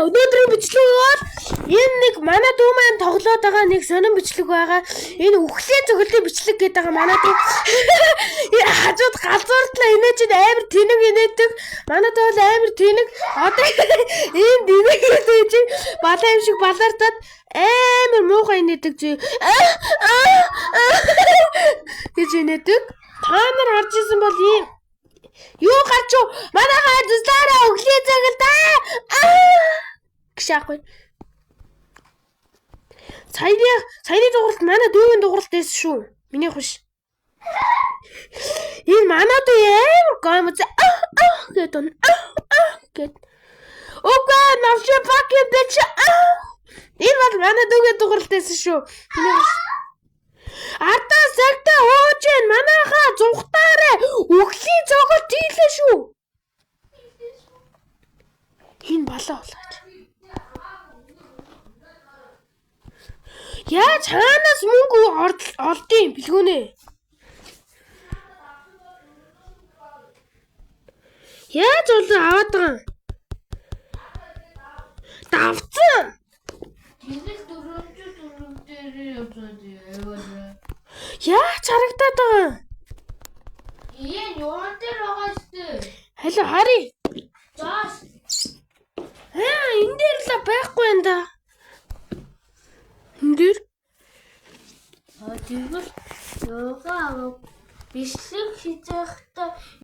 өнөөдрийн бичлэг бол энэ нэг манай дүү маань тоглоод байгаа нэг сонирн бичлэг байгаа. Энэ үхлийн цогцолтын бичлэг гэдэг байгаа манай дүү. Хажууд галзууртлаа инээж амар тэнэг инээдэг. Манай дүү бол амар тэнэг. Одоо энэ динэгээ чи балаа юм шиг балаартаад амар муухай инээдэг чи. Гэж инээдэг. Та нар харж ирсэн бол ийм юу гарч юу? Манайхаа зүсээрээ өглөө цагтаа. Гшаахгүй. Саяны дууралт манай дүүгийн дууралт байсан шүү. Миний хуш. Энэ манай дүү амар гомц гэдэг нь гэд. Окей, навши пакет дэч. Энэ бол манай дүүгийн дууралт байсан шүү. Миний хуш. Ардаа цагтаа ууж ийн манайхаа зүхтаарэ үхлийн цогол дийлээ шүү. Энэ балаа болооч. Яаж хаанаас мөнгө олдсон бэлгүүнэ? Яаж олоо аваад байгаа юм? Давцсан. Яаж харагдаад байгаа? Энэ юунд дээр байгаа шүү. Халаа харъя. Зоос. Энэ дээр л байхгүй юм да. Энэ дээр. Тэгвэл юугаа бичлэг хийж байхдаа